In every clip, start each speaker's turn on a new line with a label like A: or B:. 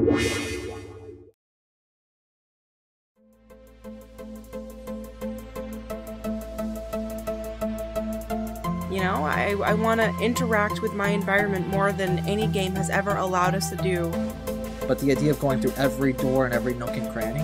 A: You know, I want to interact with my environment more than any game has ever allowed us to do.
B: But the idea of going through every door and every nook and cranny,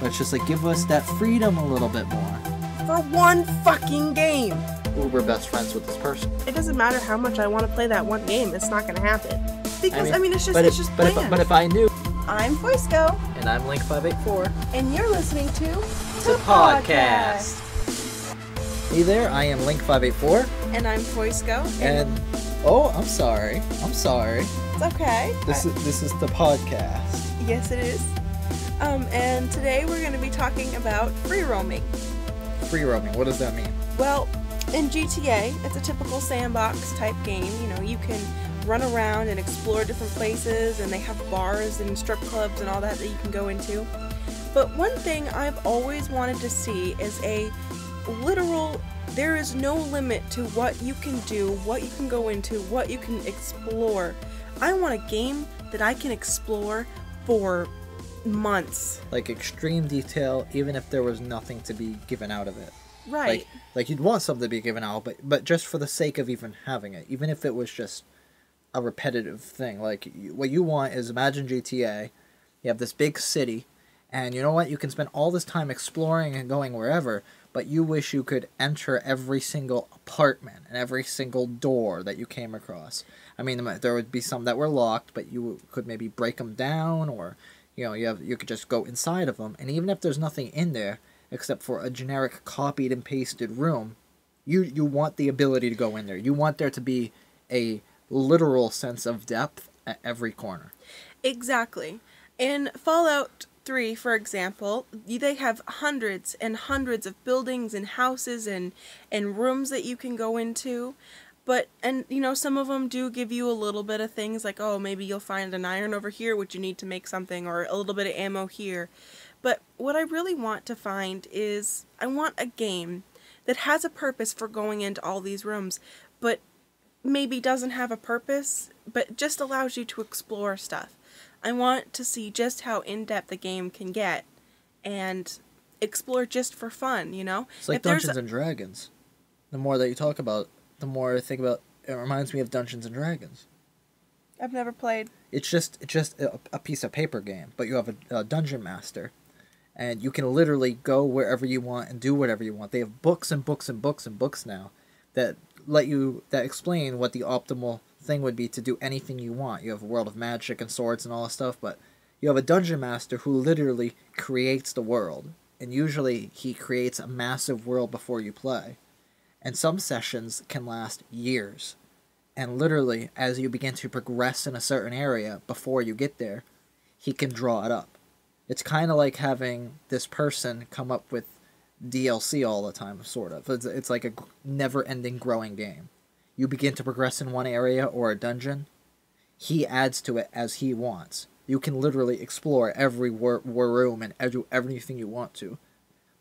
B: but it's just like, give us that freedom a little bit more.
A: For one fucking game!
B: We're best friends with this person.
A: It doesn't matter how much I want to play that one game, it's not going to happen. Because, it's just bland.
B: But if I knew...
A: I'm Foisco.
B: And I'm Link584.
A: And you're listening to...
B: The Podcast. Hey there, I am Link584.
A: And I'm Foisco.
B: And... Oh, I'm sorry.
A: It's okay.
B: This is the podcast.
A: Yes, it is. And today we're going to be talking about free roaming.
B: Free roaming, what does that mean?
A: Well, in GTA, it's a typical sandbox type game. You know, you can run around and explore different places, and they have bars and strip clubs and all that you can go into. But one thing I've always wanted to see is a literal, there is no limit to what you can do, what you can go into, what you can explore. I want a game that I can explore for months.
B: Like extreme detail, even if there was nothing to be given out of it.
A: Right.
B: Like you'd want something to be given out, but just for the sake of even having it, even if it was just a repetitive thing. Like, what you want is, imagine GTA, you have this big city, and you know what, you can spend all this time exploring and going wherever, but you wish you could enter every single apartment and every single door that you came across. I mean, there would be some that were locked, but you could maybe break them down, or, you know, you could just go inside of them, and even if there's nothing in there, except for a generic copied and pasted room, you want the ability to go in there. You want there to be a literal sense of depth at every corner. Exactly.
A: In Fallout 3, for example, they have hundreds and hundreds of buildings and houses and rooms that you can go into. And you know, some of them do give you a little bit of things like, oh, maybe you'll find an iron over here which you need to make something, or a little bit of ammo here. But what I really want to find is, I want a game that has a purpose for going into all these rooms, but maybe doesn't have a purpose, but just allows you to explore stuff. I want to see just how in-depth the game can get, and explore just for fun, you know?
B: It's like Dungeons and Dragons. The more that you talk about, the more I think about, it reminds me of Dungeons and Dragons.
A: I've never played.
B: It's just a piece of paper game, but you have a dungeon master, and you can literally go wherever you want and do whatever you want. They have books and books and books and books now that explain what the optimal thing would be to do anything you want. You have a world of magic and swords and all that stuff, but you have a dungeon master who literally creates the world, and usually he creates a massive world before you play. And some sessions can last years. And literally, as you begin to progress in a certain area before you get there, he can draw it up. It's kind of like having this person come up with DLC all the time, sort of. It's like a never-ending growing game. You begin to progress in one area or a dungeon, he adds to it as he wants. You can literally explore every room and do everything you want to.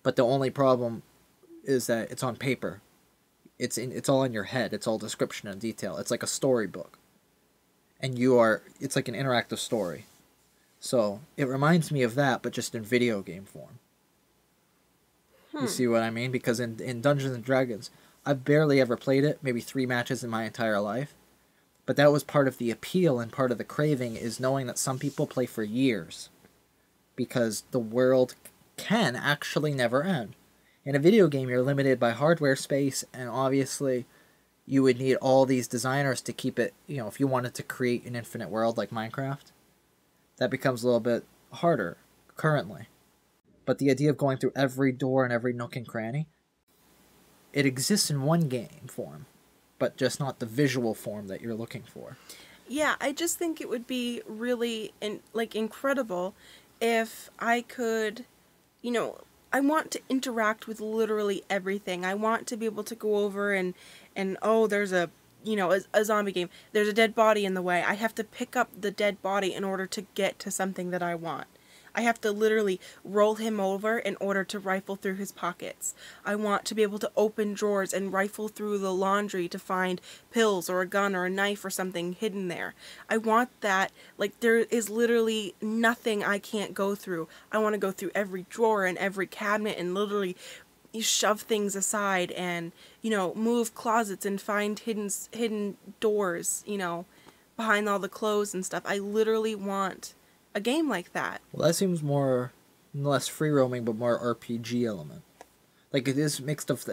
B: But the only problem is that it's on paper. It's all in your head. It's all description and detail. It's like a storybook. And it's like an interactive story. So, it reminds me of that, but just in video game form. You see what I mean? Because in Dungeons and Dragons, I've barely ever played it, maybe 3 matches in my entire life. But that was part of the appeal and part of the craving, is knowing that some people play for years. Because the world can actually never end. In a video game, you're limited by hardware space, and obviously you would need all these designers to keep it, you know, if you wanted to create an infinite world like Minecraft. That becomes a little bit harder currently. But the idea of going through every door and every nook and cranny, it exists in one game form, but just not the visual form that you're looking for.
A: Yeah, I just think it would be really incredible if I could, you know, I want to interact with literally everything. I want to be able to go over and oh, there's a zombie game. There's a dead body in the way. I have to pick up the dead body in order to get to something that I want. I have to literally roll him over in order to rifle through his pockets. I want to be able to open drawers and rifle through the laundry to find pills or a gun or a knife or something hidden there. I want that. Like, there is literally nothing I can't go through. I want to go through every drawer and every cabinet and literally shove things aside and, move closets and find hidden doors, behind all the clothes and stuff. I literally want a game like that.
B: Well, that seems more, less free roaming, but more RPG element. Like, it is mixed of,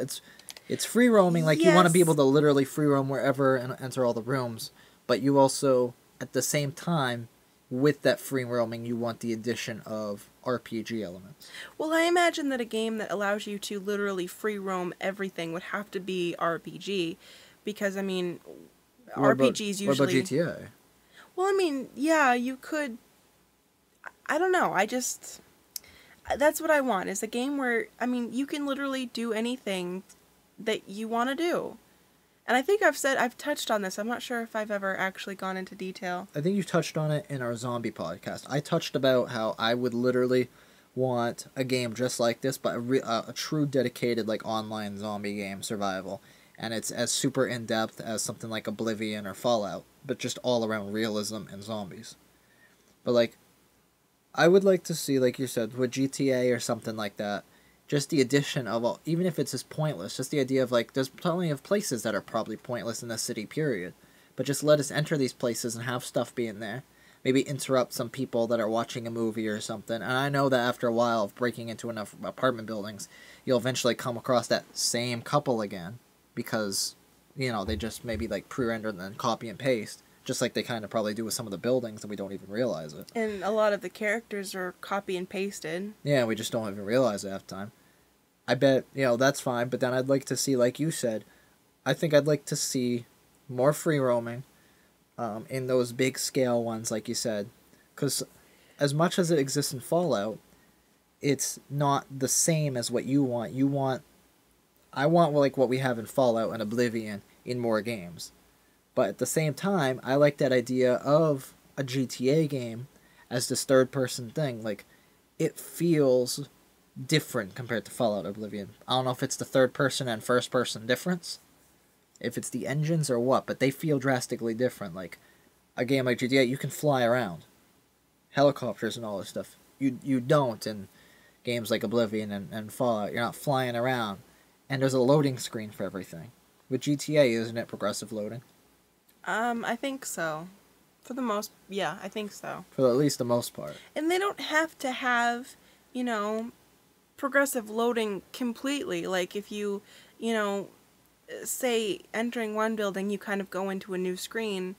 B: it's free roaming, like, you want to be able to literally free roam wherever and enter all the rooms, but you also, at the same time, with that free roaming, you want the addition of RPG elements.
A: Well, I imagine that a game that allows you to literally free roam everything would have to be RPG, because, I mean, RPGs usually...
B: What about GTA?
A: Well, I mean, yeah, you could... I don't know, that's what I want, is a game where, I mean, you can literally do anything that you want to do. And I think I've touched on this. I'm not sure if I've ever actually gone into detail.
B: I think you touched on it in our zombie podcast. I touched about how I would literally want a game just like this, but a true dedicated, like, online zombie game, survival. And it's as super in-depth as something like Oblivion or Fallout, but just all around realism and zombies. But, like, I would like to see, like you said, with GTA or something like that, just the addition of, even if it's just pointless, just the idea of, like, there's plenty of places that are probably pointless in the city, period. But just let us enter these places and have stuff be in there. Maybe interrupt some people that are watching a movie or something. And I know that after a while of breaking into enough apartment buildings, you'll eventually come across that same couple again. Because, they just maybe, like, pre-render and then copy and paste. Just like they kind of probably do with some of the buildings and we don't even realize it.
A: And a lot of the characters are copy and pasted.
B: Yeah, we just don't even realize it half the time. I bet, that's fine, but then I'd like to see, like you said, I think I'd like to see more free roaming in those big scale ones, like you said. Because as much as it exists in Fallout, it's not the same as what you want. I want, like, what we have in Fallout and Oblivion in more games. But at the same time, I like that idea of a GTA game as this third-person thing. Like, it feels different compared to Fallout Oblivion. I don't know if it's the third-person and first-person difference, if it's the engines or what, but they feel drastically different. Like, a game like GTA, you can fly around. Helicopters and all this stuff. You don't in games like Oblivion and Fallout. You're not flying around. And there's a loading screen for everything. With GTA, isn't it progressive loading?
A: I think so. I think so.
B: For at least the most part.
A: And they don't have to have, progressive loading completely. Like, if you, say entering one building, you kind of go into a new screen,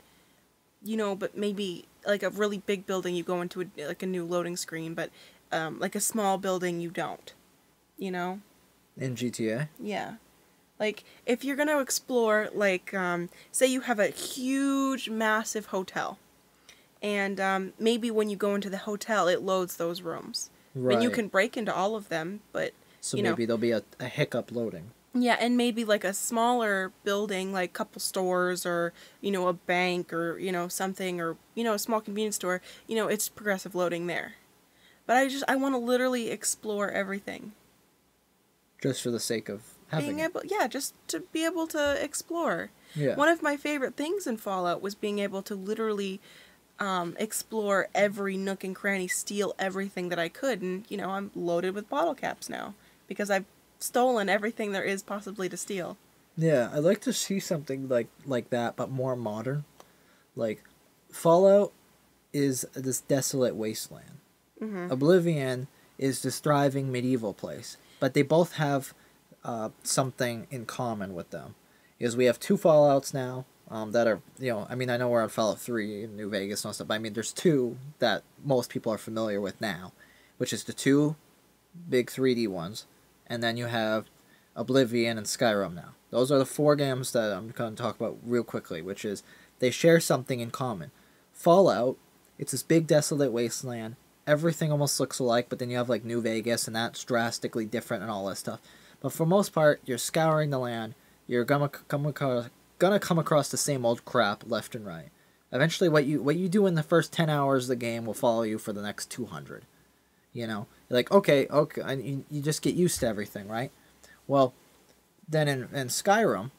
A: but maybe, like, a really big building, you go into a new loading screen, but, like, a small building, you don't, In
B: GTA?
A: Yeah. Like, if you're going to explore, like, say you have a huge, massive hotel, and maybe when you go into the hotel, it loads those rooms. Right. And you can break into all of them, but,
B: so maybe there'll be a hiccup loading.
A: Yeah, and maybe, like, a smaller building, like a couple stores, or, a bank, or, something, or, a small convenience store, it's progressive loading there. But I want to literally explore everything.
B: Just for the sake of having
A: just to be able to explore.
B: Yeah.
A: One of my favorite things in Fallout was being able to literally explore every nook and cranny, steal everything that I could, and, I'm loaded with bottle caps now, because I've stolen everything there is possibly to steal.
B: Yeah, I'd like to see something like that, but more modern. Like, Fallout is this desolate wasteland. Mm-hmm. Oblivion is this thriving medieval place. But they both have something in common with them. Because we have two Fallouts now that are, I know we're on Fallout 3 in New Vegas and stuff, but there's two that most people are familiar with now, which is the two big 3D ones, and then you have Oblivion and Skyrim now. Those are the four games that I'm going to talk about real quickly, which is they share something in common. Fallout, it's this big desolate wasteland. Everything almost looks alike, but then you have, like, New Vegas, and that's drastically different and all that stuff. But for most part, you're scouring the land. You're gonna come across the same old crap left and right. Eventually, what you do in the first 10 hours of the game will follow you for the next 200. You know, like okay, and you just get used to everything, right? Well, then in Skyrim,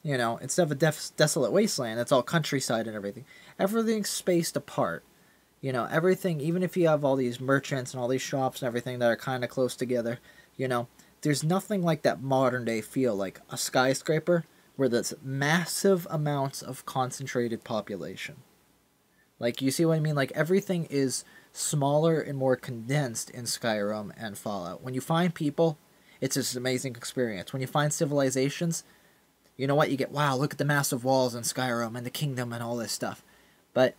B: you know, instead of a desolate wasteland, it's all countryside and everything. Everything's spaced apart. You know, everything, even if you have all these merchants and all these shops and everything that are kind of close together, you know, there's nothing like that modern day feel, like a skyscraper where there's massive amounts of concentrated population. Like, you see what I mean? Like, everything is smaller and more condensed in Skyrim and Fallout. When you find people, it's this amazing experience. When you find civilizations, you know what? You get, wow, look at the massive walls in Skyrim and the kingdom and all this stuff. But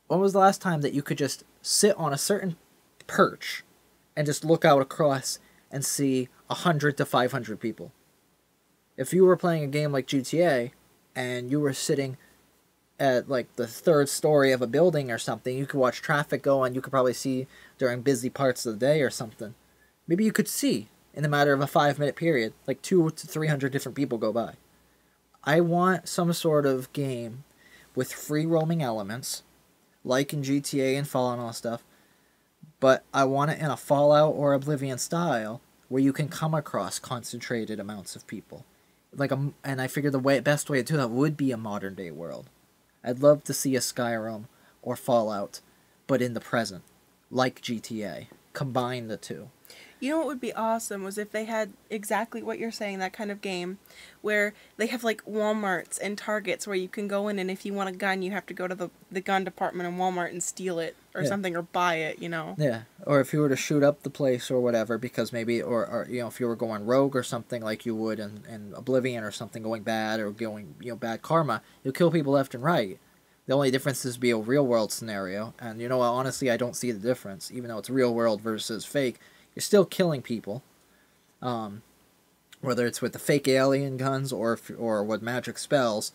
B: when was the last time that you could just sit on a certain perch and just look out across and see 100 to 500 people? If you were playing a game like GTA and you were sitting at like the third story of a building or something, you could watch traffic go and you could probably see during busy parts of the day or something. Maybe you could see in a matter of a 5-minute period, like 200 to 300 different people go by. I want some sort of game with free roaming elements, like in GTA and Fallout and all that stuff, but I want it in a Fallout or Oblivion style where you can come across concentrated amounts of people. And I figure the best way to do that would be a modern day world. I'd love to see a Skyrim or Fallout, but in the present, like GTA. Combine the two.
A: You know what would be awesome was if they had exactly what you're saying, that kind of game, where they have like Walmarts and Targets where you can go in and if you want a gun, you have to go to the gun department in Walmart and steal it or something, or buy it, you know?
B: Yeah, or if you were to shoot up the place or whatever, because maybe, or you know, if you were going rogue or something like you would in Oblivion or something, going bad or going, you know, bad karma, you'll kill people left and right. The only difference is be a real world scenario, and you know what, honestly, I don't see the difference, even though it's real world versus fake. You're still killing people, whether it's with the fake alien guns or with magic spells.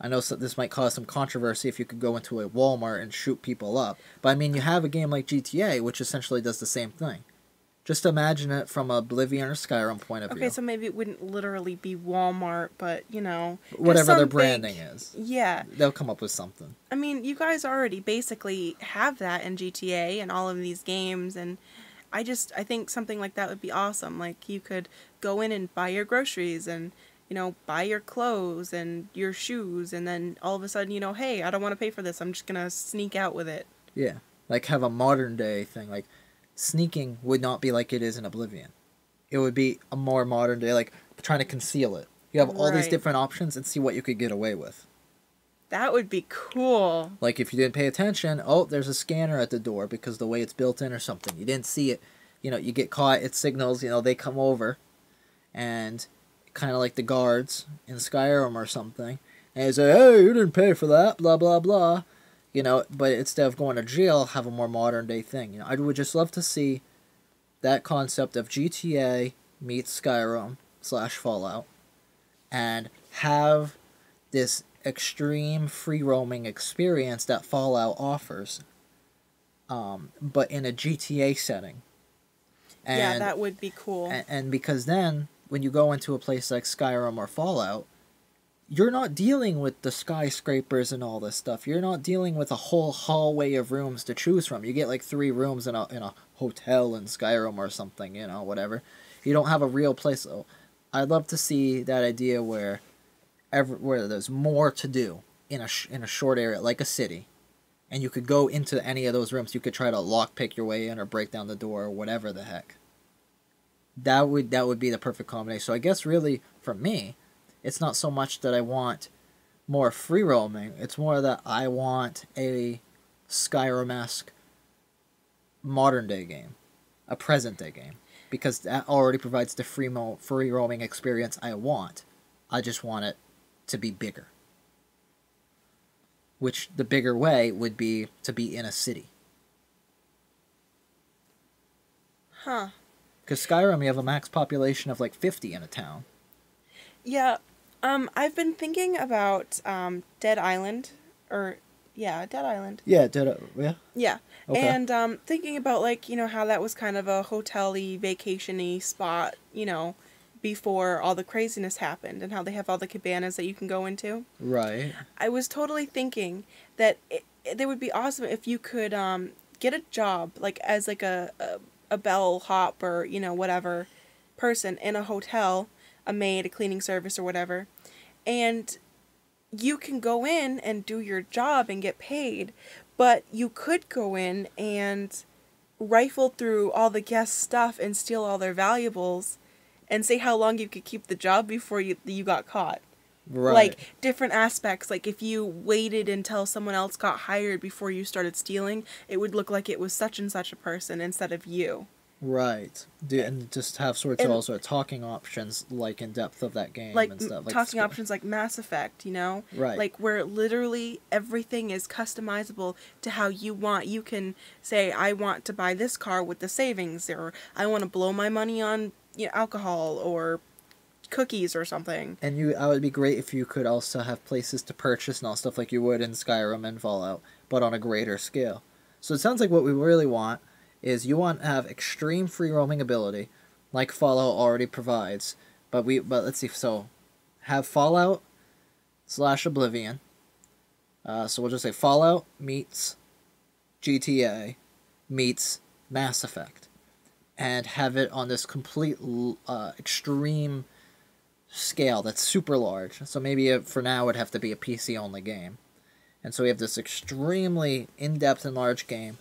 B: I know this might cause some controversy if you could go into a Walmart and shoot people up, but I mean, you have a game like GTA, which essentially does the same thing. Just imagine it from a Oblivion or Skyrim point of view.
A: Okay, so maybe it wouldn't literally be Walmart, but, you know...
B: whatever their branding is.
A: Yeah.
B: They'll come up with something.
A: I mean, you guys already basically have that in GTA and all of these games, and I think something like that would be awesome. Like, you could go in and buy your groceries and, you know, buy your clothes and your shoes, and then all of a sudden, you know, hey, I don't want to pay for this, I'm just gonna sneak out with it.
B: Yeah. Like, have a modern day thing. Like, sneaking would not be like it is in Oblivion. It would be a more modern day, like, trying to conceal it. You have all these different options and see what you could get away with.
A: That would be cool.
B: Like, if you didn't pay attention, oh, there's a scanner at the door because the way it's built in or something. You didn't see it. You know, you get caught, it signals, you know, they come over. And kind of like the guards in Skyrim or something. And they say, hey, you didn't pay for that, blah, blah, blah. You know, but instead of going to jail, have a more modern day thing. You know, I would just love to see that concept of GTA meets Skyrim / Fallout. And have this extreme free roaming experience that Fallout offers, but in a GTA setting. And,
A: yeah, that would be cool.
B: And because then, when you go into a place like Skyrim or Fallout, you're not dealing with the skyscrapers and all this stuff. You're not dealing with a whole hallway of rooms to choose from. You get like 3 rooms in a hotel in Skyrim or something, you know, whatever. You don't have a real place. So I'd love to see that idea where there's more to do in a short area, like a city, and you could go into any of those rooms. You could try to lockpick your way in or break down the door or whatever the heck. That would be the perfect combination. So I guess really for me, it's not so much that I want more free roaming. It's more that I want a Skyrim-esque modern day game, a present day game, because that already provides the free roaming experience I want. I just want it to be bigger. Which the bigger way would be to be in a city.
A: Huh.
B: Because Skyrim, you have a max population of like 50 in a town.
A: Yeah, I've been thinking about Dead Island, Dead Island.
B: Yeah, yeah.
A: Yeah,
B: okay.
A: And thinking about, like, you know, how that was kind of a hotel-y, vacation-y spot, you know, before all the craziness happened, and how they have all the cabanas that you can go into.
B: Right.
A: I was totally thinking that it would be awesome if you could get a job, like, as like a a bellhop or, whatever person in a hotel, a maid, a cleaning service or whatever, and you can go in and do your job and get paid, but you could go in and rifle through all the guests' stuff and steal all their valuables and say how long you could keep the job before you got caught.
B: Right.
A: Like, different aspects. Like, if you waited until someone else got hired before you started stealing, it would look like it was such and such a person instead of you.
B: Right. And just have also of talking options, like, in depth of that game
A: Like,
B: and stuff. Like
A: talking options like Mass Effect,
B: Right.
A: Like, where literally everything is customizable to how you want. You can say, I want to buy this car with the savings, or I want to blow my money on alcohol or cookies or something.
B: And I would be great if you could also have places to purchase and all stuff like you would in Skyrim and Fallout, but on a greater scale. So it sounds like what we really want is you want to have extreme free roaming ability, like Fallout already provides. But let's see. So have Fallout / Oblivion. So we'll just say Fallout meets GTA meets Mass Effect, and have it on this complete extreme scale that's super large. So maybe for now it would have to be a PC only game. And so we have this extremely in-depth and large game.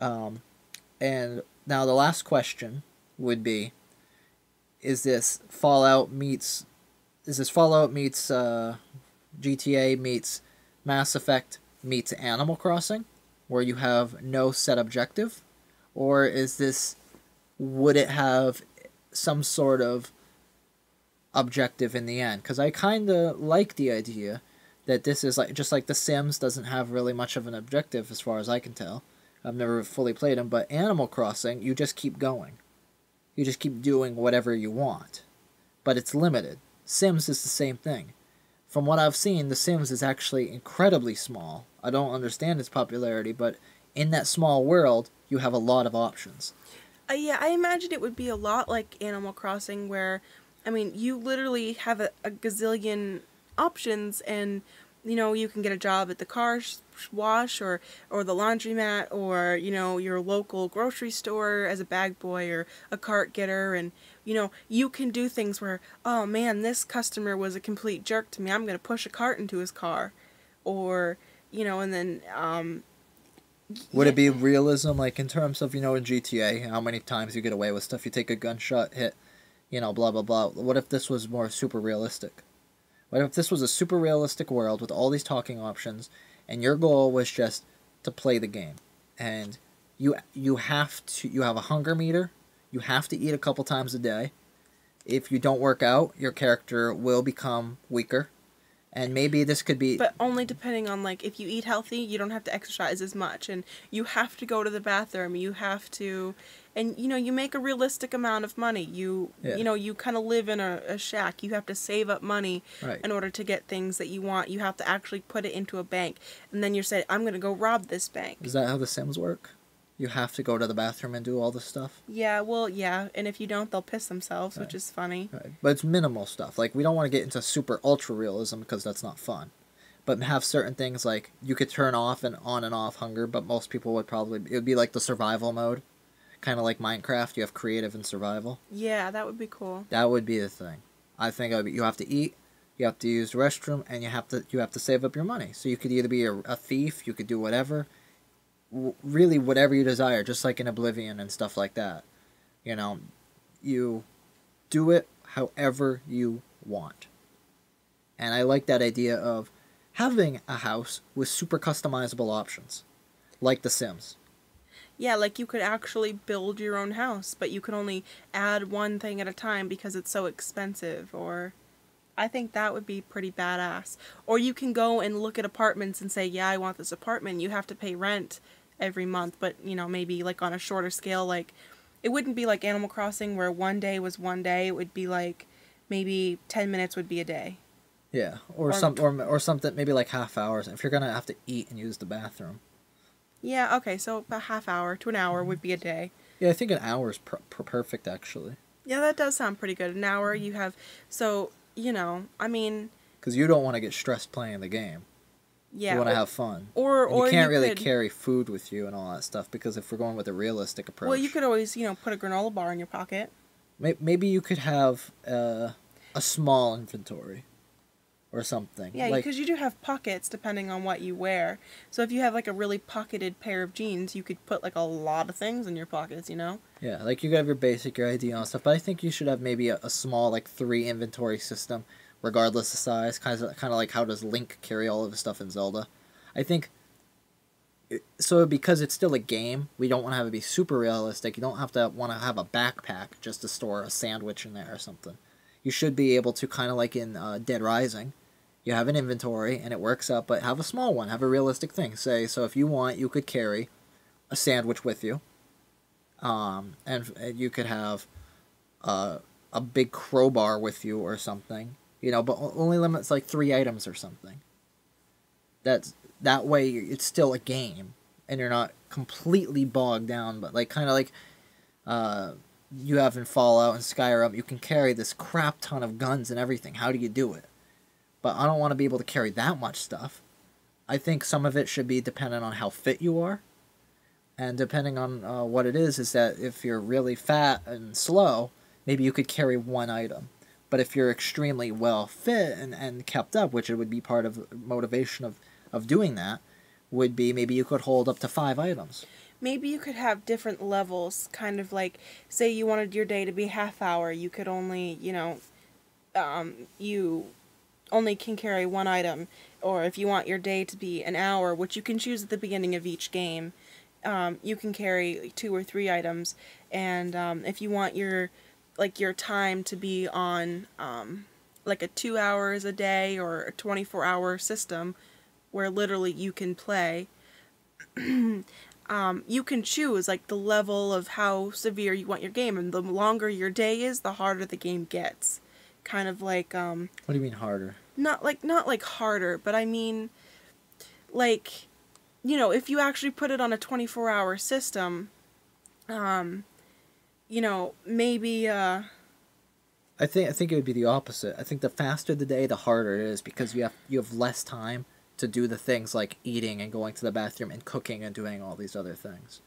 B: And now the last question would be, is this Fallout meets GTA meets Mass Effect meets Animal Crossing, where you have no set objective? Or would it have some sort of objective in the end? Because I kind of like the idea that this is just like The Sims doesn't have really much of an objective as far as I can tell. I've never fully played them, but Animal Crossing, you just keep going. You just keep doing whatever you want. But it's limited. Sims is the same thing. From what I've seen, The Sims is actually incredibly small. I don't understand its popularity, but in that small world, you have a lot of options.
A: Yeah, I imagine it would be a lot like Animal Crossing, where, I mean, you literally have a gazillion options, and you can get a job at the car wash or the laundromat, or your local grocery store as a bag boy or a cart getter, and you can do things where, oh man, this customer was a complete jerk to me, I'm going to push a cart into his car, or and then
B: would it be realism, like in terms of in GTA, how many times you get away with stuff? You take a gunshot hit, blah blah blah. What if this was more super realistic? What if this was a super realistic world with all these talking options, and your goal was just to play the game, and you have a hunger meter, you have to eat a couple times a day. If you don't work out, your character will become weaker, and maybe this could be.
A: But only depending on, like, if you eat healthy, you don't have to exercise as much, and you have to go to the bathroom. You have to. And, you make a realistic amount of money. You kind of live in a shack. You have to save up money in order to get things that you want. You have to actually put it into a bank. And then you say, I'm going to go rob this bank.
B: Is that how The Sims work? You have to go to the bathroom and do all this stuff?
A: Yeah, well, yeah. And if you don't, they'll piss themselves, which is funny.
B: Right. But it's minimal stuff. Like, we don't want to get into super ultra realism because that's not fun. But have certain things like you could turn off and off hunger, but most people it would be like the survival mode. Kind of like Minecraft, you have creative and survival.
A: Yeah, that would be cool.
B: That would be the thing. I think you have to eat, you have to use the restroom, and you have to save up your money. So you could either be a thief, you could do whatever, really whatever you desire, just like in Oblivion and stuff like that. You do it however you want. And I like that idea of having a house with super customizable options, like The Sims.
A: Yeah, like you could actually build your own house, but you could only add one thing at a time because it's so expensive, or I think that would be pretty badass. Or you can go and look at apartments and say, yeah, I want this apartment. You have to pay rent every month, but, maybe like on a shorter scale, like it wouldn't be like Animal Crossing where one day was one day. It would be like maybe 10 minutes would be a day.
B: Yeah, or something, maybe like half hours if you're going to have to eat and use the bathroom.
A: Yeah, okay, so about half hour to an hour would be a day.
B: Yeah, I think an hour is perfect, actually.
A: Yeah, that does sound pretty good. An hour, I mean...
B: Because you don't want to get stressed playing the game. You
A: Yeah,
B: want to have fun. And you
A: or
B: can't
A: you
B: really
A: could,
B: carry food with you and all that stuff because if we're going with a realistic
A: well,
B: approach,
A: you could always, put a granola bar in your pocket.
B: maybe you could have a small inventory or something.
A: Yeah,
B: Like,
A: because you do have pockets depending on what you wear. So if you have like a really pocketed pair of jeans, you could put like a lot of things in your pockets.
B: yeah, like you have your basic, your ID and stuff, but I think you should have maybe a small, like, 3 inventory system, regardless of size. Kind of like how does Link carry all of his stuff in Zelda. I think so because it's still a game. We don't want to have it be super realistic. You don't have to want to have a backpack just to store a sandwich in there or something. You should be able to kind of like in Dead Rising. You have an inventory and it works out, but have a small one. Have a realistic thing. Say so if you want, you could carry a sandwich with you. And you could have a big crowbar with you or something. But only limits like 3 items or something. That way it's still a game and you're not completely bogged down, but like kind of like you have in Fallout and Skyrim, you can carry this crap ton of guns and everything. How do you do it? But I don't want to be able to carry that much stuff. I think some of it should be dependent on how fit you are, and depending on what it is that if you're really fat and slow, maybe you could carry 1 item. But if you're extremely well fit and kept up, which it would be part of motivation of doing that, would be maybe you could hold up to 5 items.
A: Maybe you could have different levels, kind of like, say you wanted your day to be half hour, you could only, you only can carry 1 item. Or if you want your day to be an hour, which you can choose at the beginning of each game, you can carry 2 or 3 items. And if you want your time to be on like a 2 hours a day or a 24-hour system where literally you can play, you can choose like the level of how severe you want your game, and the longer your day is, the harder the game gets. Kind of like
B: What do you mean harder?
A: not like harder, but I mean like if you actually put it on a 24-hour system, maybe
B: I think it would be the opposite. I think the faster the day, the harder it is because you have less time to do the things like eating and going to the bathroom and cooking and doing all these other things.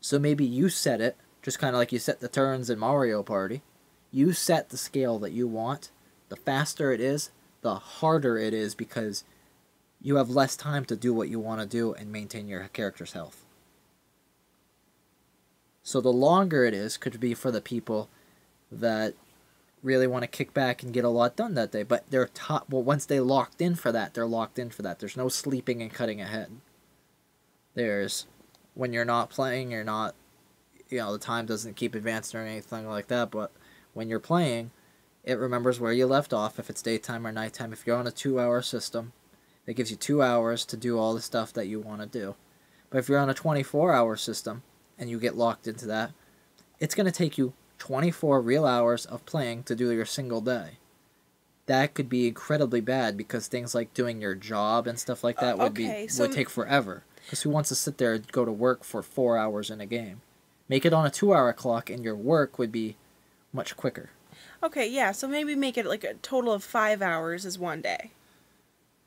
B: So maybe you set it, just kind of like you set the turns in Mario Party. You set the scale that you want. The faster it is, the harder it is because you have less time to do what you want to do and maintain your character's health. So the longer it is could be for the people that really want to kick back and get a lot done that day. But once they locked in for that, they're locked in for that. There's no sleeping and cutting ahead. When you're not playing, you're not, the time doesn't keep advancing or anything like that. But when you're playing, it remembers where you left off, if it's daytime or nighttime. If you're on a 2-hour system, it gives you 2 hours to do all the stuff that you want to do. But if you're on a 24-hour system and you get locked into that, it's going to take you 24 real hours of playing to do your single day. That could be incredibly bad because things like doing your job and stuff like that would take forever. Because who wants to sit there and go to work for 4 hours in a game? Make it on a 2-hour clock and your work would be much quicker.
A: Okay, yeah, so maybe make it like a total of 5 hours is 1 day.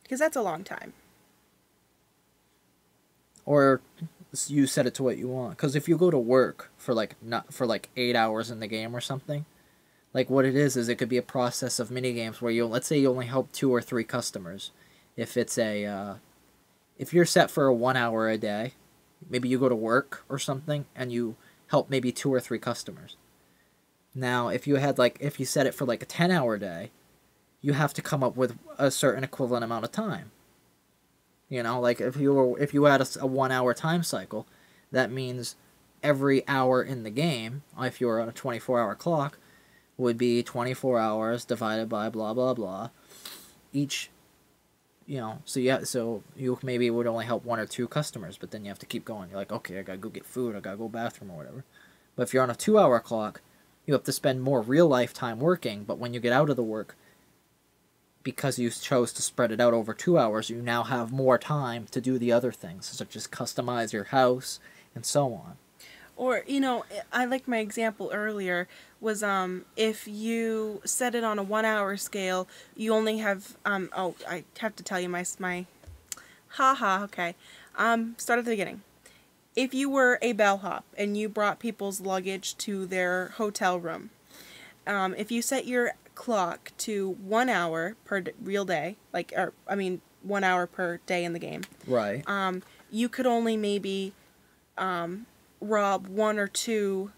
A: Because that's a long time.
B: Or you set it to what you want. Because if you go to work for like 8 hours in the game or something, like what it is it could be a process of mini games where let's say you only help 2 or 3 customers. If if you're set for a 1 hour a day, maybe you go to work or something and you help maybe 2 or 3 customers. Now, if you set it for like a 10-hour day, you have to come up with a certain equivalent amount of time. Like if you had a 1-hour time cycle, that means every hour in the game, if you were on a 24-hour clock, would be 24 hours divided by blah blah blah. Each, so you maybe would only help 1 or 2 customers, but then you have to keep going. You're like, okay, I gotta go get food, I gotta go bathroom or whatever. But if you're on a 2-hour clock, you have to spend more real life time working. But when you get out of the work, because you chose to spread it out over 2 hours, you now have more time to do the other things, such as customize your house and so on.
A: Or, I like my example earlier was if you set it on a 1-hour scale, you only have I have to tell you my Haha, okay. Start at the beginning. If you were a bellhop and you brought people's luggage to their hotel room, if you set your clock to 1 hour per real day, like, or I mean, 1 hour per day in the game,
B: Right.
A: you could only maybe rob one or two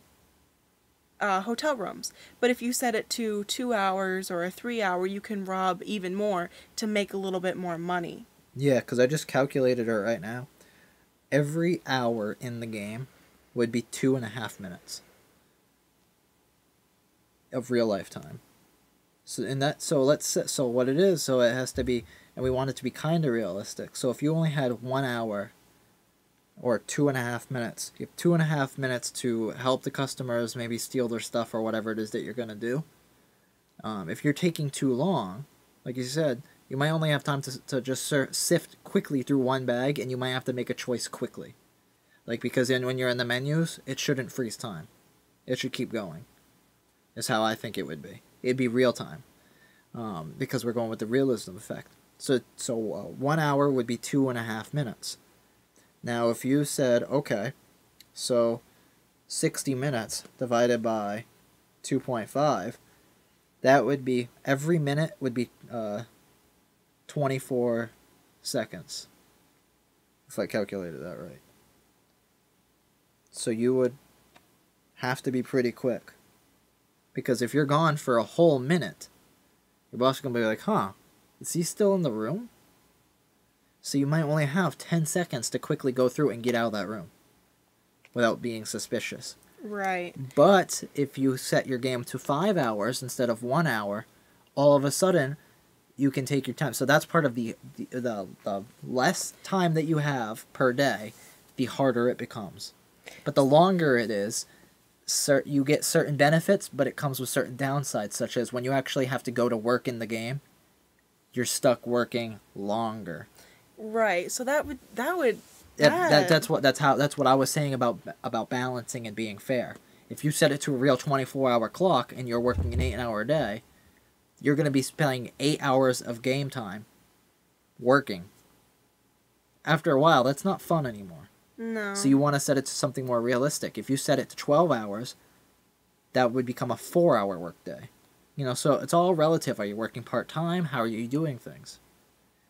A: hotel rooms. But if you set it to 2 hours or a 3 hour, you can rob even more to make a little bit more money.
B: Yeah, because I just calculated it right now. Every hour in the game would be 2.5 minutes of real life time. So in that, so what it is, so it has to be, and we want it to be kind of realistic. So if you only had 1 hour or 2.5 minutes, you have 2.5 minutes to help the customers, maybe steal their stuff or whatever it is that you're gonna do. If you're taking too long, like you said, you might only have time to just sift quickly through one bag, and you might have to make a choice quickly. Like, because then when you're in the menus, it shouldn't freeze time. It should keep going. Is how I think it would be. It'd be real time. Because we're going with the realism effect. So 1 hour would be 2.5 minutes. Now, if you said, okay, so 60 minutes divided by 2.5, that would be, every minute would be 24 seconds. If I calculated that right. So you would have to be pretty quick. Because if you're gone for a whole minute, your boss is going to be like, huh, is he still in the room? So you might only have 10 seconds to quickly go through and get out of that room without being suspicious.
A: Right.
B: But if you set your game to 5 hours instead of 1 hour, all of a sudden you can take your time. So that's part of the less time that you have per day, the harder it becomes. But the longer it is, you get certain benefits, but it comes with certain downsides, such as when you actually have to go to work in the game, you're stuck working longer.
A: Right. So that's
B: what I was saying about balancing and being fair. If you set it to a real 24-hour clock and you're working an 8-hour day, you're going to be spending 8 hours of game time working. After a while, that's not fun anymore.
A: No.
B: So you want to set it to something more realistic. If you set it to 12 hours, that would become a 4-hour workday. So it's all relative. Are you working part-time? How are you doing things?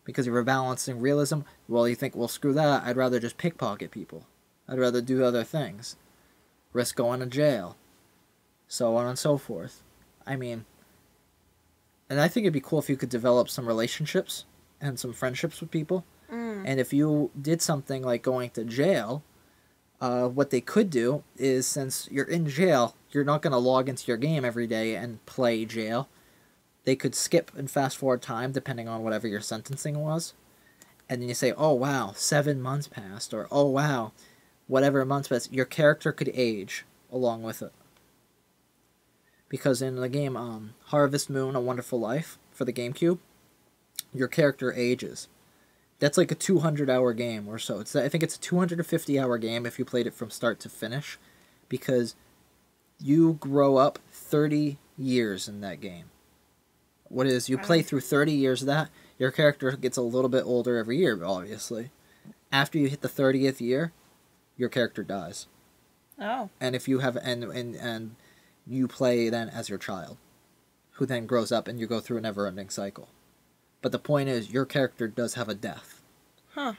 B: Because if you're balancing realism, well, you think, well, screw that. I'd rather just pickpocket people. I'd rather do other things. Risk going to jail. So on and so forth. I mean, and I think it'd be cool if you could develop some relationships and some friendships with people. And if you did something like going to jail, what they could do is, since you're in jail, you're not going to log into your game every day and play jail. They could skip and fast forward time depending on whatever your sentencing was. And then you say, oh wow, 7 months passed, or oh wow, whatever months passed. Your character could age along with it. Because in the game Harvest Moon, A Wonderful Life for the GameCube, your character ages. That's like a 200-hour game or so. I think it's a 250-hour game if you played it from start to finish, because you grow up 30 years in that game. What is, you play through 30 years of that, your character gets a little bit older every year, obviously. After you hit the 30th year, your character dies.
A: Oh.
B: And if you have, and you play then as your child, who then grows up and you go through a never-ending cycle. But the point is, your character does have a death.
A: Huh.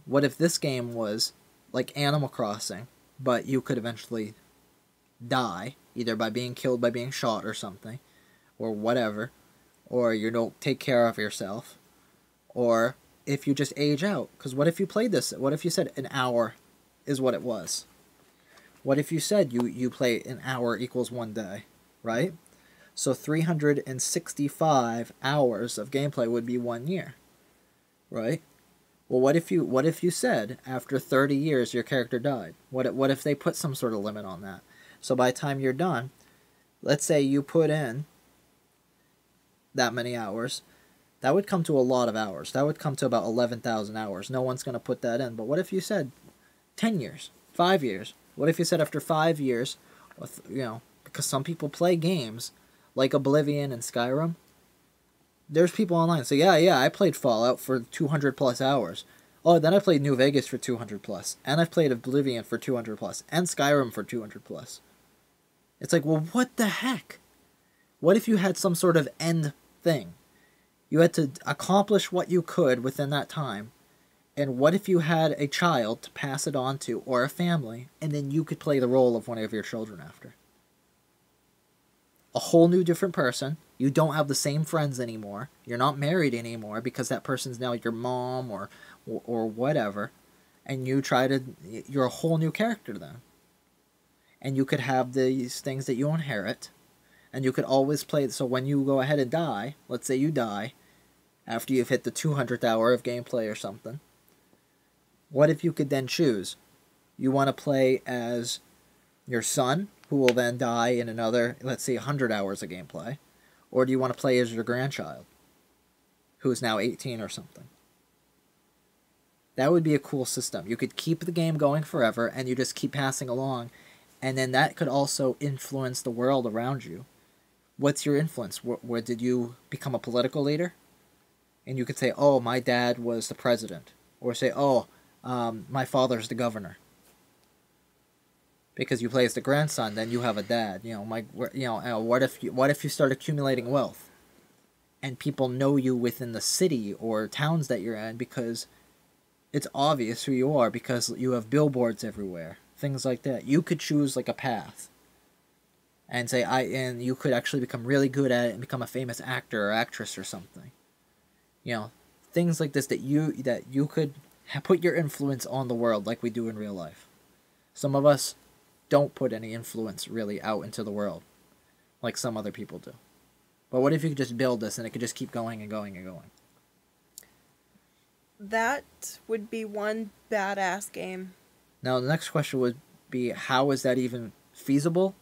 B: What if this game was like Animal Crossing, but you could eventually die, either by being killed by being shot or something, or whatever, or you don't take care of yourself, or if you just age out. Because what if you played this? What if you said an hour is what it was? What if you said you play an hour equals 1 day, right? So 365 hours of gameplay would be 1 year, right? Well, what if you said after 30 years your character died? What if they put some sort of limit on that? So by the time you're done, let's say you put in that many hours, that would come to a lot of hours. That would come to about 11,000 hours. No one's going to put that in. But what if you said 10 years, 5 years? What if you said after 5 years, because some people play games like Oblivion and Skyrim. There's people online say, yeah, I played Fallout for 200 plus hours. Oh, then I played New Vegas for 200 plus, and I've played Oblivion for 200 plus, and Skyrim for 200 plus. It's like, well, what the heck? What if you had some sort of end thing? You had to accomplish what you could within that time. And what if you had a child to pass it on to, or a family, and then you could play the role of one of your children after? A whole new different person. You don't have the same friends anymore. You're not married anymore because that person's now your mom or whatever. And you're a whole new character then. And you could have these things that you inherit. And you could always play. So when you go ahead and die, let's say you die, after you've hit the 200th hour of gameplay or something. What if you could then choose? You want to play as your son, who will then die in another, let's say, 100 hours of gameplay? Or do you want to play as your grandchild, who is now 18 or something? That would be a cool system. You could keep the game going forever, and you just keep passing along, and then that could also influence the world around you. What's your influence? Where did you become a political leader? And you could say, oh, my dad was the president. Or say, oh, my father's the governor. Because you play as the grandson, then you have a dad. What if you start accumulating wealth, and people know you within the city or towns that you're in because it's obvious who you are because you have billboards everywhere, things like that. You could choose like a path, and and you could actually become really good at it and become a famous actor or actress or something. Things like this that you could put your influence on the world like we do in real life. Some of us don't put any influence really out into the world like some other people do. But what if you could just build this and it could just keep going and going and going?
A: That would be one badass game.
B: Now the next question would be, how is that even feasible?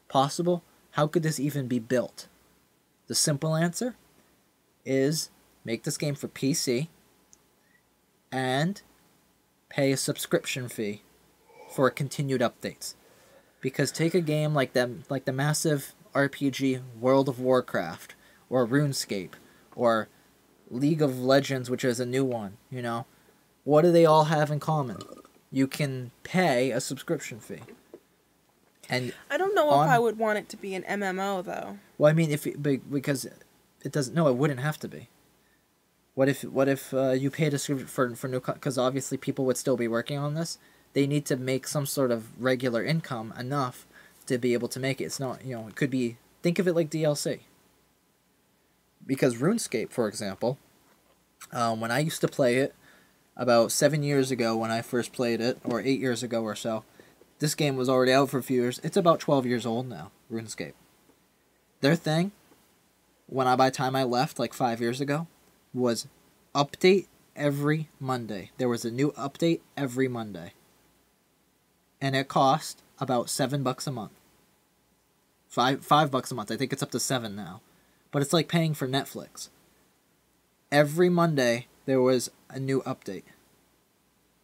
B: Possible? How could this even be built? The simple answer is make this game for PC and pay a subscription fee for continued updates. Because take a game like the massive RPG World of Warcraft, or RuneScape, or League of Legends, which is a new one, what do they all have in common? You can pay a subscription fee. And
A: I don't know if I would want it to be an MMO though.
B: Well, I mean, because it doesn't. No, it wouldn't have to be. What if you paid a subscription for new? Because obviously people would still be working on this. They need to make some sort of regular income enough to be able to make it. It's not, it could be, think of it like DLC. Because RuneScape, for example, when I used to play it about 7 years ago when I first played it, or 8 years ago or so, this game was already out for a few years. It's about 12 years old now, RuneScape. Their thing, by the time I left, like 5 years ago, was update every Monday. There was a new update every Monday. And it cost about $7 a month. $5 a month. I think it's up to $7 now. But it's like paying for Netflix. Every Monday, there was a new update.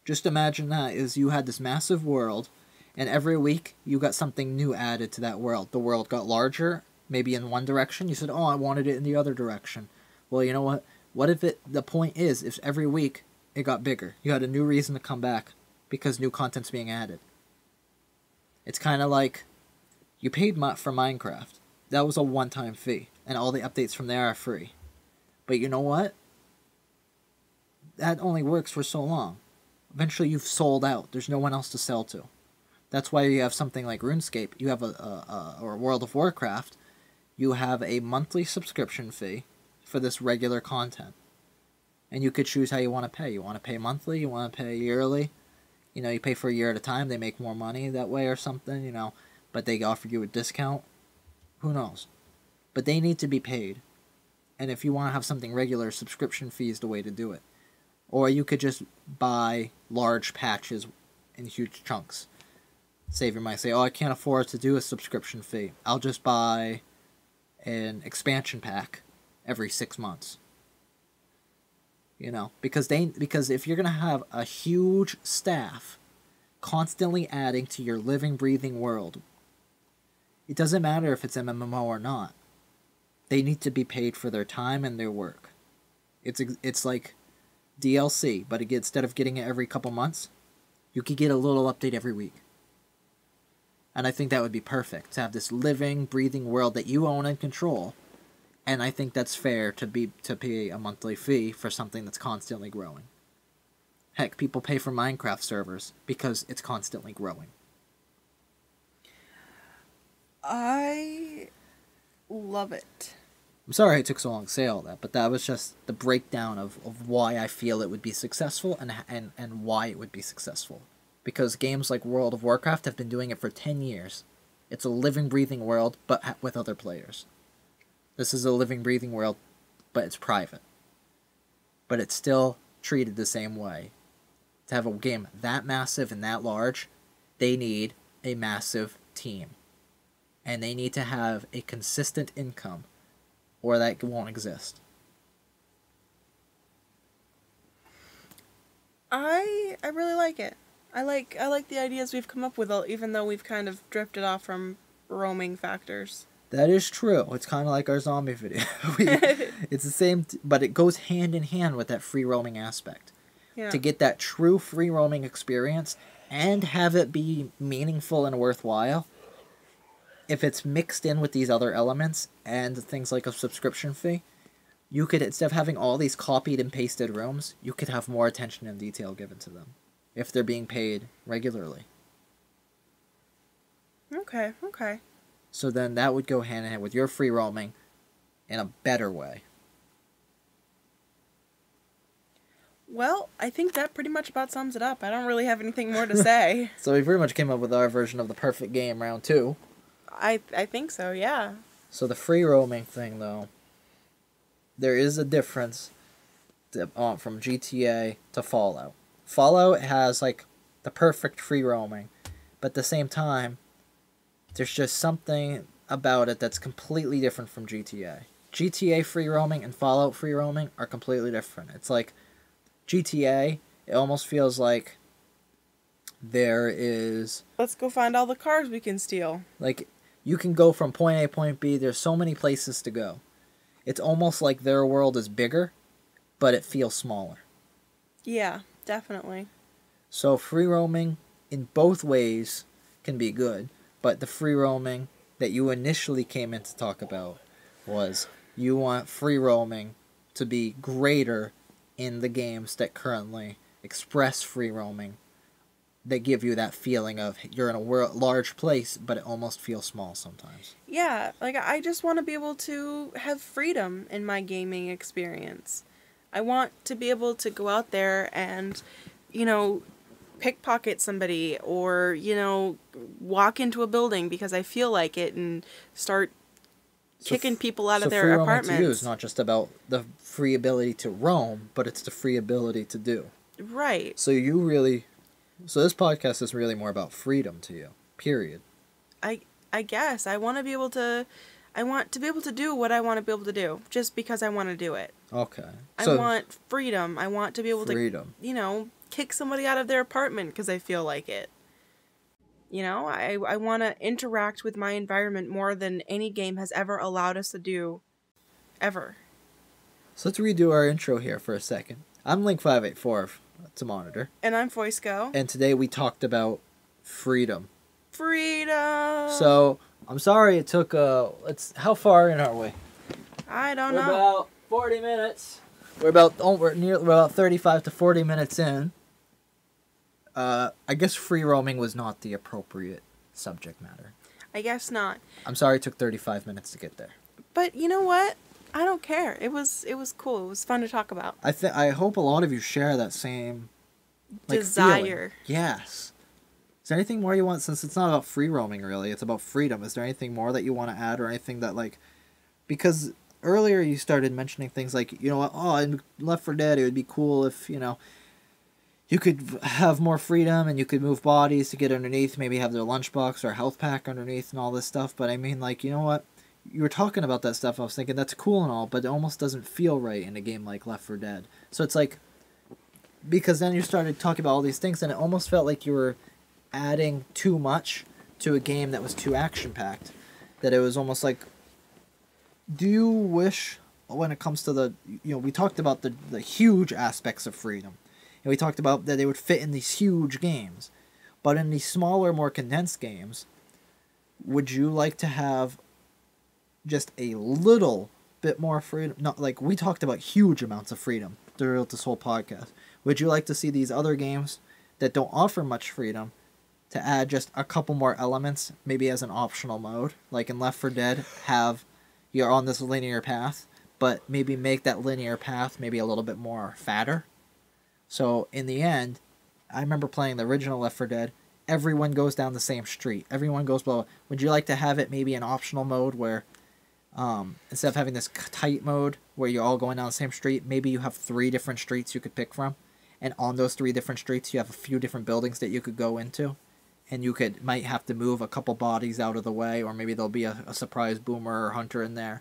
B: Just imagine that, is you had this massive world, and every week, you got something new added to that world. The world got larger, maybe in one direction. You said, oh, I wanted it in the other direction. Well, you know what? What if the point is, if every week, it got bigger. You had a new reason to come back, because new content's being added. It's kind of like, you paid for Minecraft. That was a one-time fee, and all the updates from there are free. But you know what? That only works for so long. Eventually you've sold out. There's no one else to sell to. That's why you have something like RuneScape. You have or World of Warcraft. You have a monthly subscription fee for this regular content. And you could choose how you want to pay. You want to pay monthly, you want to pay yearly. You pay for a year at a time, they make more money that way or something, but they offer you a discount. Who knows? But they need to be paid. And if you want to have something regular, subscription fee is the way to do it. Or you could just buy large patches in huge chunks. Savior might say, oh, I can't afford to do a subscription fee. I'll just buy an expansion pack every 6 months. Because if you're going to have a huge staff constantly adding to your living, breathing world, it doesn't matter if it's MMO or not. They need to be paid for their time and their work. It's like DLC, but instead of getting it every couple months, you could get a little update every week. And I think that would be perfect, to have this living, breathing world that you own and control. And I think that's fair to pay a monthly fee for something that's constantly growing. Heck, people pay for Minecraft servers because it's constantly growing.
A: I love it.
B: I'm sorry it took so long to say all that, but that was just the breakdown of why I feel it would be successful and why it would be successful. Because games like World of Warcraft have been doing it for 10 years. It's a living, breathing world, but with other players. This is a living, breathing world, but it's private. But it's still treated the same way. To have a game that massive and that large, they need a massive team. And they need to have a consistent income, or that won't exist.
A: I really like it. I like the ideas we've come up with, even though we've kind of drifted off from roaming factors.
B: That is true. It's kind of like our zombie video. It's the same, but it goes hand in hand with that free roaming aspect.
A: Yeah.
B: To get that true free roaming experience and have it be meaningful and worthwhile, if it's mixed in with these other elements and things like a subscription fee, you could, instead of having all these copied and pasted rooms, you could have more attention and detail given to them if they're being paid regularly.
A: Okay.
B: So then that would go hand in hand with your free roaming in a better way.
A: Well, I think that pretty much about sums it up. I don't really have anything more to say.
B: So we pretty much came up with our version of the perfect game, round 2.
A: I think so, yeah.
B: So the free roaming thing, though, there is a difference from GTA to Fallout. Fallout has, like, the perfect free roaming, but at the same time, there's just something about it that's completely different from GTA. GTA free roaming and Fallout free roaming are completely different. It's like GTA, it almost feels like there is...
A: Let's go find all the cars we can steal.
B: Like, you can go from point A to point B. There's so many places to go. It's almost like their world is bigger, but it feels smaller.
A: Yeah, definitely.
B: So free roaming in both ways can be good, but the free roaming that you initially came in to talk about was you want free roaming to be greater in the games that currently express free roaming, that give you that feeling of you're in a large place, but it almost feels small sometimes.
A: Yeah, like I just want to be able to have freedom in my gaming experience. I want to be able to go out there and, pickpocket somebody or, walk into a building because I feel like it and start kicking people out of their apartments.
B: To you is not just about the free ability to roam, but it's the free ability to do.
A: Right.
B: So this podcast is really more about freedom to you. Period.
A: I guess I want to be able to do what I want to be able to do just because I want to do it.
B: Okay.
A: I want freedom. I want to be able
B: freedom.
A: to, kick somebody out of their apartment because I feel like it. I want to interact with my environment more than any game has ever allowed us to do, ever.
B: So let's redo our intro here for a second. I'm Link584 to monitor.
A: And I'm Foisco.
B: And today we talked about freedom.
A: Freedom!
B: So, I'm sorry it took, how far in are we?
A: I don't know.
B: We're about 40 minutes. We're about 35 to 40 minutes in. I guess free roaming was not the appropriate subject matter.
A: I guess not.
B: I'm sorry it took 35 minutes to get there.
A: But you know what? I don't care. It was cool. It was fun to talk about.
B: I hope a lot of you share that same
A: desire.
B: Feeling. Yes. Is there anything more you want, since it's not about free roaming really, it's about freedom. Is there anything more that you want to add, or anything that because earlier you started mentioning things like, in Left 4 Dead it would be cool if, you could have more freedom and you could move bodies to get underneath, maybe have their lunchbox or a health pack underneath and all this stuff. But I mean, you know what? You were talking about that stuff. I was thinking that's cool and all, but it almost doesn't feel right in a game like Left 4 Dead. So it's because then you started talking about all these things and it almost felt like you were adding too much to a game that was too action-packed. That it was almost like, do you wish when it comes to we talked about the huge aspects of freedom. And we talked about that they would fit in these huge games. But in these smaller, more condensed games, would you like to have just a little bit more freedom? Not like we talked about huge amounts of freedom throughout this whole podcast. Would you like to see these other games that don't offer much freedom to add just a couple more elements, maybe as an optional mode? Like in Left 4 Dead, you're on this linear path, but maybe make that linear path maybe a little bit more fatter. So in the end, I remember playing the original Left 4 Dead, everyone goes down the same street. Everyone goes below. Would you like to have it maybe an optional mode where instead of having this tight mode where you're all going down the same street, maybe you have 3 different streets you could pick from, and on those 3 different streets you have a few different buildings that you could go into, and you might have to move a couple bodies out of the way, or maybe there'll be a surprise boomer or hunter in there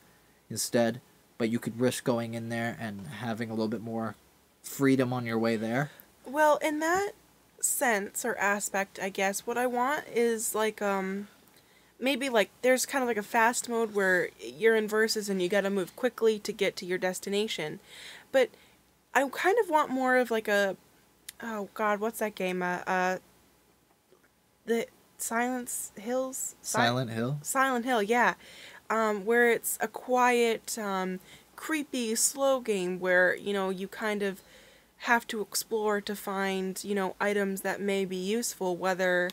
B: instead, but you could risk going in there and having a little bit more freedom on your way there.
A: Well, in that sense or aspect, I guess, what I want is like, maybe like there's kind of like a fast mode where you're in versus and you gotta move quickly to get to your destination. But I kind of want more of like oh god, what's that game? The Silent Hill? Silent Hill, yeah. Where it's a quiet, creepy, slow game where, you kind of have to explore to find, items that may be useful, whether,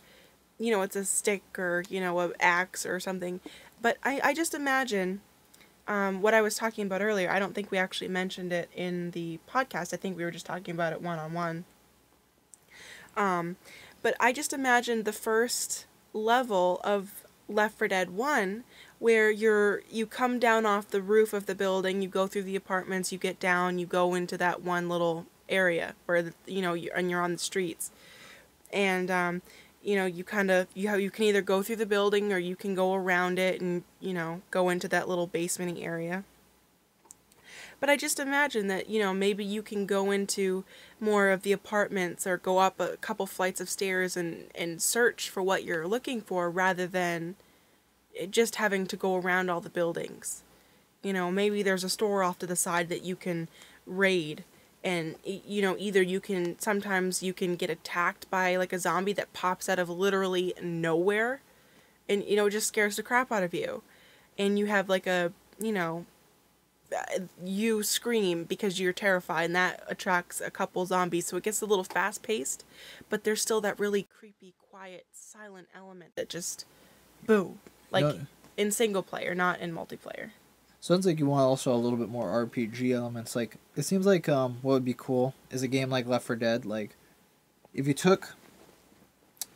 A: it's a stick or, an axe or something. But I just imagine what I was talking about earlier. I don't think we actually mentioned it in the podcast. I think we were just talking about it one-on-one. But I just imagined the first level of Left 4 Dead 1 where you come down off the roof of the building, you go through the apartments, you get down, you go into that one little area where you're on the streets, and you can either go through the building or you can go around it and go into that little basement area. But I just imagine that maybe you can go into more of the apartments or go up a couple flights of stairs and search for what you're looking for rather than just having to go around all the buildings. Maybe there's a store off to the side that you can raid. And, sometimes you can get attacked by, like, a zombie that pops out of literally nowhere. And, it just scares the crap out of you. And you have, like, you scream because you're terrified. And that attracts a couple zombies. So it gets a little fast-paced. But there's still that really creepy, quiet, silent element that just, boo. Like, in single player, not in multiplayer.
B: Sounds like you want also a little bit more RPG elements. Like, it seems like what would be cool is a game like Left 4 Dead. Like, if you took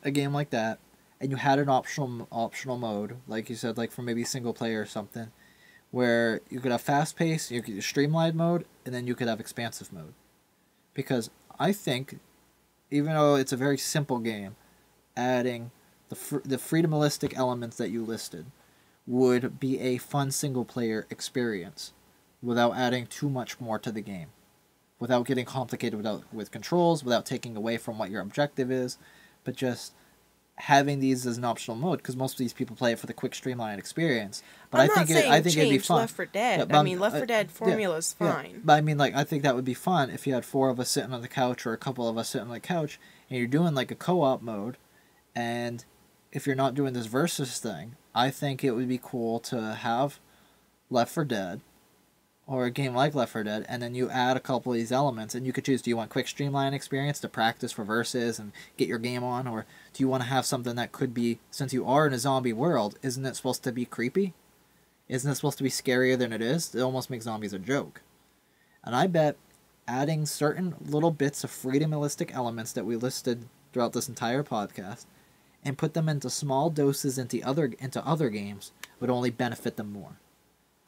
B: a game like that and you had an optional mode, like you said, like for maybe single player or something, where you could have fast pace, you could have streamlined mode, and then you could have expansive mode. Because I think, even though it's a very simple game, adding the freedomistic elements that you listed would be a fun single-player experience without adding too much more to the game, without getting complicated with controls, without taking away from what your objective is, but just having these as an optional mode, because most of these people play it for the quick streamlined experience. But I think it'd be fun.
A: Left 4 Dead. Yeah, Left 4 Dead formula is fine.
B: Yeah. But I mean, like, I think that would be fun if you had 4 of us sitting on the couch or a couple of us sitting on the couch, and you're doing like a co-op mode, and if you're not doing this versus thing, I think it would be cool to have Left 4 Dead, or a game like Left 4 Dead, and then you add a couple of these elements, and you could choose, do you want quick streamline experience to practice for versus and get your game on, or do you want to have something that could be, since you are in a zombie world, isn't it supposed to be creepy? Isn't it supposed to be scarier than it is? It almost makes zombies a joke. And I bet adding certain little bits of freedomistic elements that we listed throughout this entire podcast, and put them into small doses into other games would only benefit them more.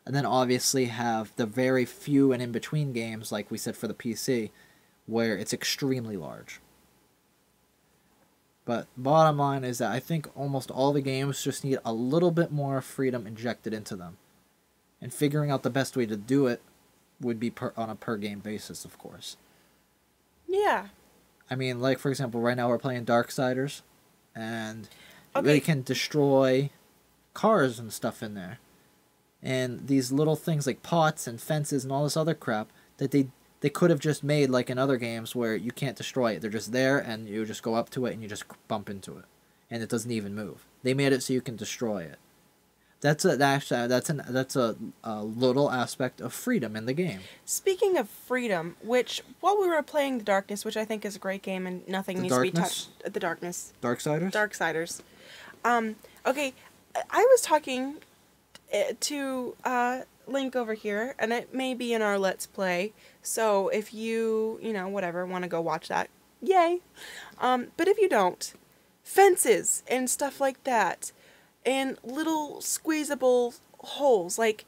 B: And then obviously have the very few and in-between games, like we said for the PC, where it's extremely large. But bottom line is that I think almost all the games just need a little bit more freedom injected into them. And figuring out the best way to do it would be on a per-game basis, of course.
A: Yeah.
B: I mean, like, for example, right now we're playing Darksiders, and they can destroy cars and stuff in there. and these little things like pots and fences and all this other crap that they could have just made like in other games where you can't destroy it. They're just there, and you just go up to it and you just bump into it, and it doesn't even move. They made it so you can destroy it. That's a little aspect of freedom in the game.
A: Speaking of freedom, which while we were playing The Darkness, which I think is a great game and nothing needs to be touched. The Darkness.
B: Darksiders?
A: Darksiders. Okay, I was talking to Link over here, and it may be in our Let's Play, so if you, whatever, want to go watch that, yay. But if you don't, fences and stuff like that, and little squeezable holes, like,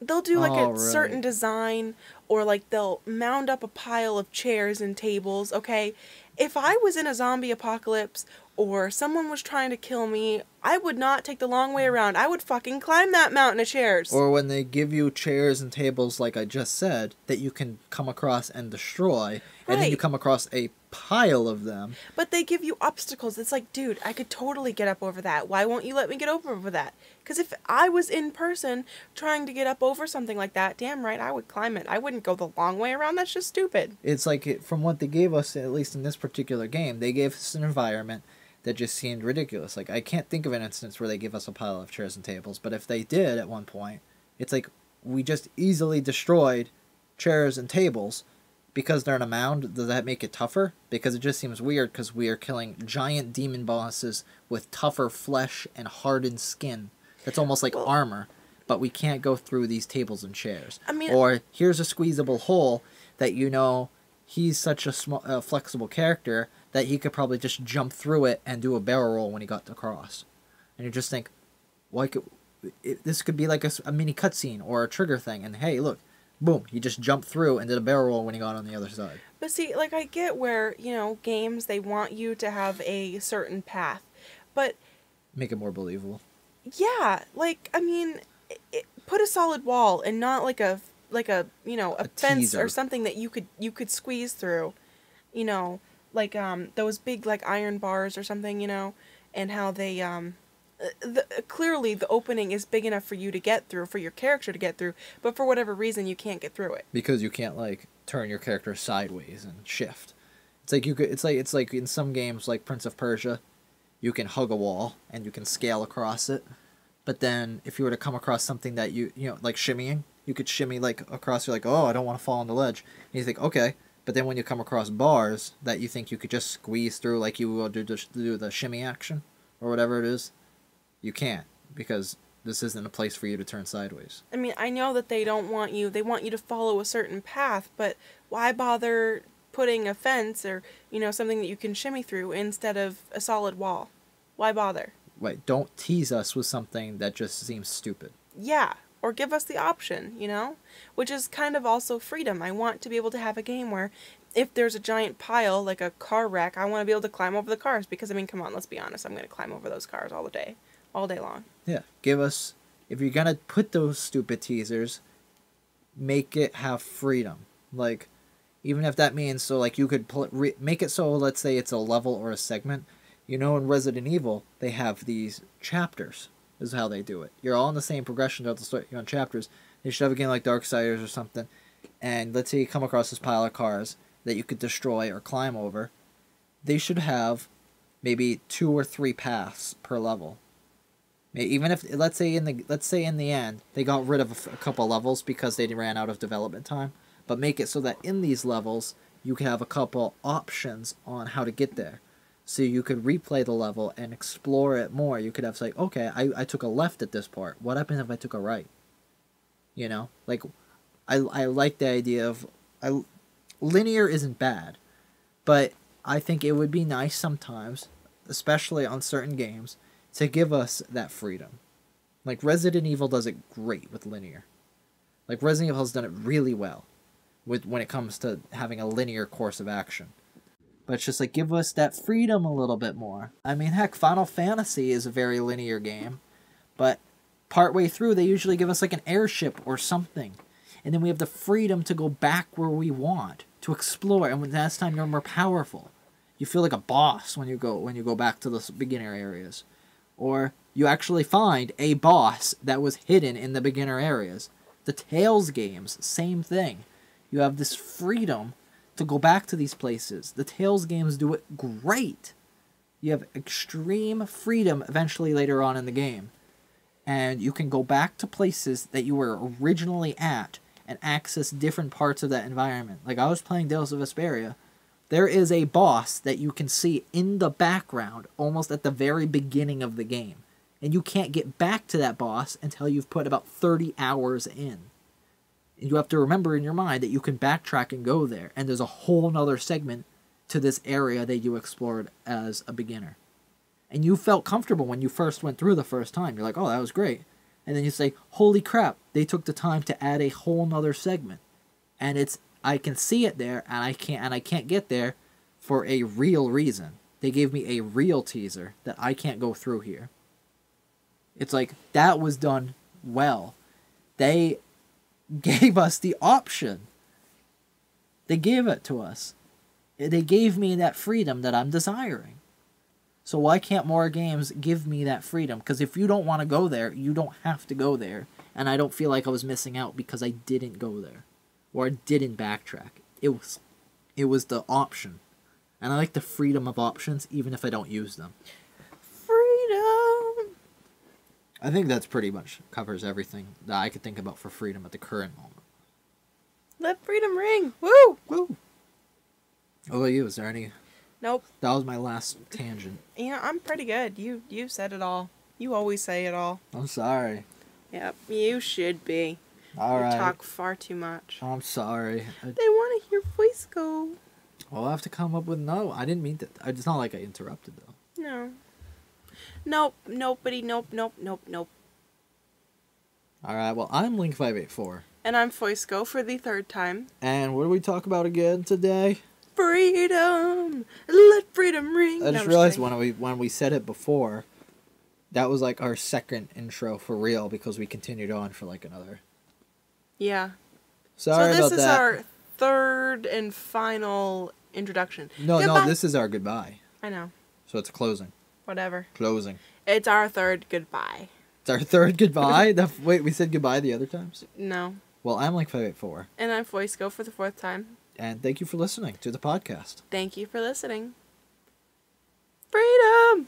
A: they'll do like a certain design, or like they'll mound up a pile of chairs and tables, okay? If I was in a zombie apocalypse, or someone was trying to kill me, I would not take the long way around. I would fucking climb that mountain of chairs.
B: Or when they give you chairs and tables, like I just said, that you can come across and destroy, and then you come across a pile of them.
A: But they give you obstacles. It's like, dude, I could totally get up over that. Why won't you let me get over that? Because if I was in person trying to get up over something like that, damn right, I would climb it. I wouldn't go the long way around. That's just stupid.
B: It's like, from what they gave us, at least in this particular game, they gave us an environment that just seemed ridiculous. Like, I can't think of an instance where they give us a pile of chairs and tables, but if they did at one point, it's like we just easily destroyed chairs and tables because they're in a mound. Does that make it tougher? Because it just seems weird because we are killing giant demon bosses with tougher flesh and hardened skin. That's almost like armor, but we can't go through these tables and chairs.
A: I mean,
B: or here's a squeezable hole that he's such a flexible character that he could probably just jump through it and do a barrel roll when he got across. And you just think, this could be like a mini cutscene or a trigger thing. And hey, look, boom, he just jumped through and did a barrel roll when he got on the other side.
A: But see, like, I get where, games, they want you to have a certain path. But
B: make it more believable.
A: Yeah, like, I mean, put a solid wall and not like a fence
B: teaser.
A: or something that you could squeeze through, like those big like iron bars or something, and how they clearly the opening is big enough for you to get through, for your character to get through, but for whatever reason you can't get through it
B: because you can't like turn your character sideways and shift. It's like it's like in some games like Prince of Persia, you can hug a wall and you can scale across it, but then if you were to come across something that like shimmying, you could shimmy like across. You're like, oh, I don't want to fall on the ledge. And you think, okay. But then when you come across bars that you think you could just squeeze through like you will do the shimmy action or whatever it is, you can't because this isn't a place for you to turn sideways.
A: I mean, I know that they want you to follow a certain path, but why bother putting a fence or, something that you can shimmy through instead of a solid wall? Why bother?
B: Right, don't tease us with something that just seems stupid.
A: Yeah. Or give us the option, Which is kind of also freedom. I want to be able to have a game where if there's a giant pile, like a car wreck, I want to be able to climb over the cars. Because, I mean, come on, let's be honest. I'm going to climb over those cars all day long.
B: Yeah, if you're going to put those stupid teasers, make it have freedom. Like, even if that means, so, like, you could make it so, let's say it's a level or a segment. In Resident Evil, they have these chapters. Is how they do it. You're all in the same progression throughout the story. You're on chapters. They should have a game like Darksiders or something. And let's say you come across this pile of cars that you could destroy or climb over. They should have maybe 2 or 3 paths per level. Even if let's say in the end they got rid of a couple levels because they ran out of development time. But make it so that in these levels you can have a couple options on how to get there. So you could replay the level and explore it more. You could have like, okay, I took a left at this part. What happens if I took a right? Like, I like the idea of linear isn't bad, but I think it would be nice sometimes, especially on certain games, to give us that freedom. Like Resident Evil does it great with linear. Like Resident Evil has done it really well when it comes to having a linear course of action. But it's just like, give us that freedom a little bit more. I mean, heck, Final Fantasy is a very linear game. But partway through, they usually give us like an airship or something. And then we have the freedom to go back where we want, to explore. And when that's time, you're more powerful. You feel like a boss when you go back to the beginner areas. Or you actually find a boss that was hidden in the beginner areas. The Tales games, same thing. You have this freedom to go back to these places. The Tales games do it great. You have extreme freedom eventually later on in the game. And you can go back to places that you were originally at and access different parts of that environment. Like I was playing Tales of Vesperia. There is a boss that you can see in the background almost at the very beginning of the game. And you can't get back to that boss until you've put about 30 hours in. And you have to remember in your mind that you can backtrack and go there. And there's a whole nother segment to this area that you explored as a beginner. And you felt comfortable when you first went through the first time. You're like, oh, that was great. And then you say, holy crap, they took the time to add a whole nother segment. And I can see it there, and I can't get there for a real reason. They gave me a real teaser that I can't go through here. It's like, that was done well. They gave us the option. They gave it to us. They gave me that freedom that I'm desiring. So why can't more games give me that freedom? Because if you don't want to go there, you don't have to go there. And I don't feel like I was missing out because I didn't go there. Or I didn't backtrack. It was the option. And I like the freedom of options, even if I don't use them.
A: Freedom!
B: I think that's pretty much covers everything that I could think about for freedom at the current moment.
A: Let freedom ring! Woo!
B: Woo! What about you? Is there any...
A: Nope.
B: That was my last tangent.
A: Yeah, I'm pretty good. You said it all. You always say it all.
B: I'm sorry.
A: Yep, you should be.
B: All right.
A: You talk far too much.
B: I'm sorry.
A: They want to hear voice go.
B: I'll have to come up with no. I didn't mean to. It's not like I interrupted though.
A: No. Nope. Nobody. Nope.
B: All right. Well, I'm Link584.
A: And I'm Foisco for the third time.
B: And what do we talk about again today?
A: Freedom. Let freedom ring.
B: I just realized when we said it before, that was like our second intro for real because we continued on for like another.
A: Yeah.
B: Sorry about that.
A: So this is our third and final introduction.
B: No, this is our goodbye.
A: I know.
B: So it's closing.
A: Whatever.
B: Closing.
A: It's our third goodbye.
B: It's our third goodbye? Wait, we said goodbye the other times?
A: No.
B: Well, I'm Link584.
A: And I'm Foisco for the fourth time.
B: And thank you for listening to the podcast.
A: Thank you for listening. Freedom!